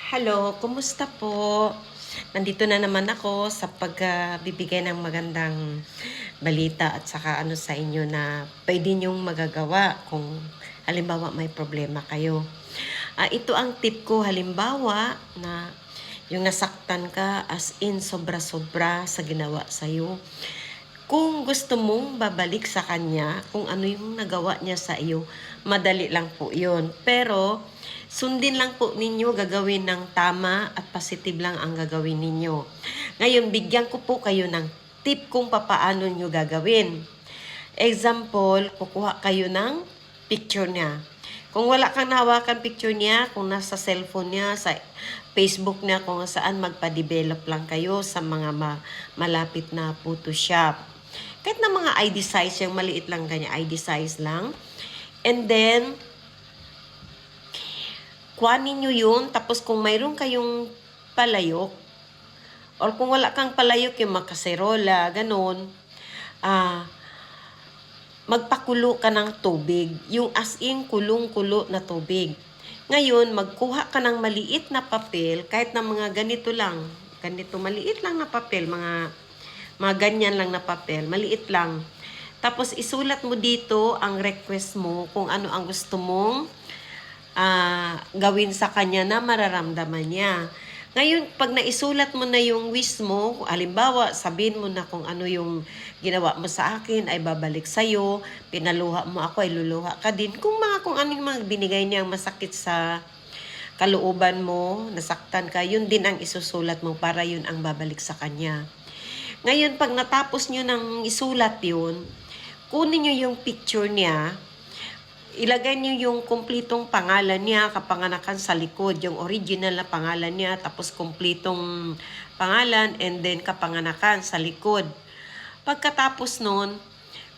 Hello, kumusta po? Nandito na naman ako sa pagbibigay ng magandang balita at saka ano sa inyo na pwede niyong magagawa kung halimbawa may problema kayo. Ito ang tip ko halimbawa na yung nasaktan ka as in sobra-sobra sa ginawa sa'yo. Kung gusto mong babalik sa kanya, kung ano yung nagawa niya sa iyo, madali lang po yun. Pero, sundin lang po ninyo gagawin ng tama at positive lang ang gagawin ninyo. Ngayon, bigyan ko po kayo ng tip kung papaano nyo gagawin. Example, kukuha kayo ng picture niya. Kung wala kang nahawakan picture niya, kung nasa cellphone niya, sa Facebook niya, kung saan magpa-develop lang kayo sa mga malapit na Photoshop. Kahit na mga ID size, yung maliit lang ganyan, ID size lang. And then, kuhanin nyo yun, tapos kung mayroon kayong palayok, or kung wala kang palayok, yung makaserola, ganun, magpakulo ka ng tubig. Yung as in, kulong-kulo na tubig. Ngayon, magkuha ka ng maliit na papel, kahit na mga ganito lang, ganito, maliit lang na papel, mga ganyan lang na papel, maliit lang. Tapos isulat mo dito ang request mo kung ano ang gusto mong gawin sa kanya na mararamdaman niya. Ngayon, pag naisulat mo na yung wish mo, halimbawa, sabihin mo na kung ano yung ginawa mo sa akin ay babalik sa'yo, pinaluha mo ako ay luluha ka din. Kung ano yung mga binigay niyang masakit sa kalooban mo, nasaktan ka, yun din ang isusulat mo para yun ang babalik sa kanya. Ngayon, pag natapos nyo ng isulat yun, kunin nyo yung picture niya, ilagay nyo yung kumplitong pangalan niya, kapanganakan sa likod, yung original na pangalan niya, tapos kumplitong pangalan, and then kapanganakan sa likod. Pagkatapos nun,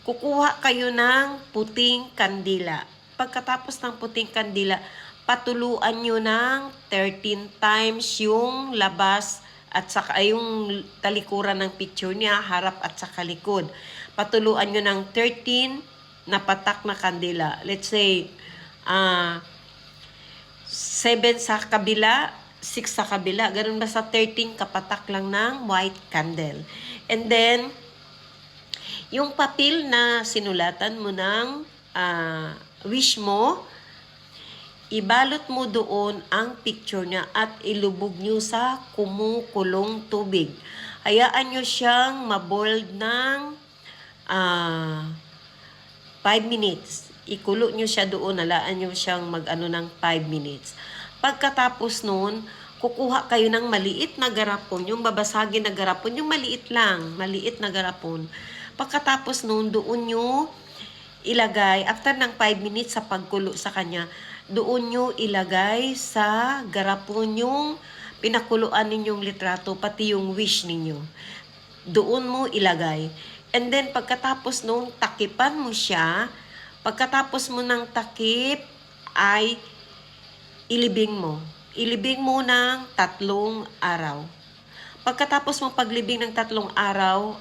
kukuha kayo ng puting kandila. Pagkatapos ng puting kandila, patuluan nyo ng 13 times yung labas at saka yung talikuran ng picture niya, harap at saka likod. Patuluan nyo ng 13 na patak na kandila. Let's say, 7 sa kabila, 6 sa kabila. Ganun ba sa 13 kapatak lang ng white candle. And then, yung papel na sinulatan mo ng wish mo, ibalot mo doon ang picture niya at ilubog nyo sa kumukulong tubig. Hayaan nyo siyang mabold ng 5 minutes. Ikulo nyo siya doon, nalaan nyo siyang mag-ano ng 5 minutes. Pagkatapos nun, kukuha kayo ng maliit na garapon, yung babasagin na garapon, yung maliit lang, maliit na garapon. Pagkatapos nun, doon nyo ilagay, after ng 5 minutes sa pagkulo sa kanya, doon nyo ilagay sa garapon yung pinakuluan ninyong litrato, pati yung wish ninyo. Doon mo ilagay. And then, pagkatapos nung takipan mo siya, pagkatapos mo ng takip, ay ilibing mo. Ilibing mo ng 3 araw. Pagkatapos mo paglibing ng 3 araw,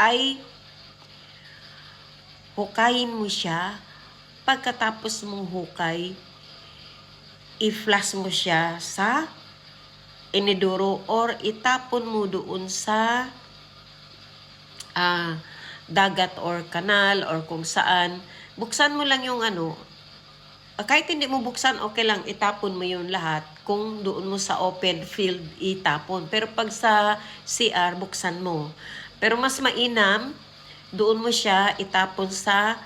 ay hukayin mo siya. Pagkatapos mong hukay, i-flash mo siya sa inidoro or itapon mo doon sa dagat or kanal or kung saan. Buksan mo lang yung kahit hindi mo buksan, okay lang, itapon mo yung lahat. Kung doon mo sa open field, itapon. Pero pag sa CR, buksan mo. Pero mas mainam, doon mo siya itapon sa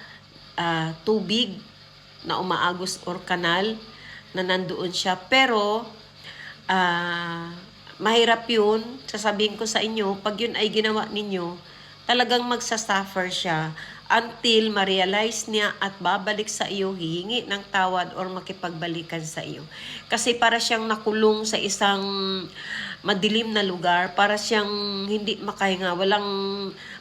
tubig na umaagos or kanal na nandoon siya. Pero, mahirap yun. Sasabihin ko sa inyo, pag yun ay ginawa ninyo, talagang magsasuffer siya until ma-realize niya at babalik sa iyo, hihingi ng tawad or makipagbalikan sa iyo. Kasi para siyang nakulong sa isang madilim na lugar, para siyang hindi makahinga,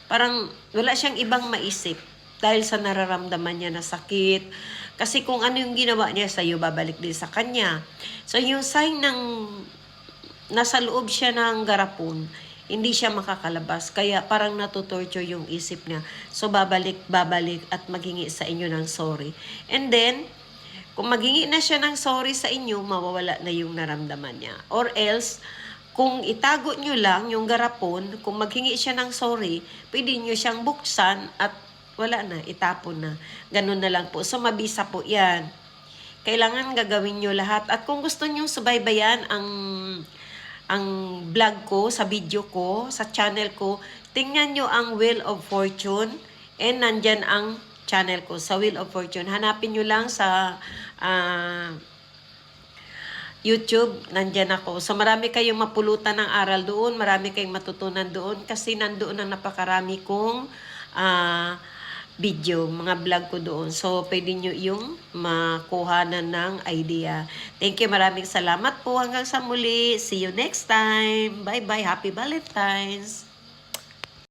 parang wala siyang ibang maisip dahil sa nararamdaman niya na sakit. Kasi kung ano yung ginawa niya sa iyo, babalik din sa kanya. So yung sign ng nasa loob siya ng garapon, hindi siya makakalabas. Kaya parang natutorture yung isip niya. So babalik at maghingi sa inyo ng sorry. And then, Kung maghingi na siya ng sorry sa inyo, mawawala na yung naramdaman niya. Or else, kung itago nyo lang yung garapon, kung maghingi siya ng sorry, pwede nyo siyang buksan at wala na, itapon na. Ganun na lang po. So, mabisa po yan. Kailangan gagawin nyo lahat. At kung gusto nyo subaybayan ang vlog ko, sa video ko, sa channel ko, tingnan nyo ang Wheel of Fortune and nandyan ang channel ko sa Wheel of Fortune. Hanapin nyo lang sa YouTube, nandyan ako. So marami kayong mapulutan ng aral doon, marami kayong matutunan doon kasi nandoon ang napakarami kong video, mga vlog ko doon. So pwede nyo yung makuhanan ng idea. Thank you, maraming salamat po. Hanggang sa muli. See you next time. Bye-bye. Happy Valentine's.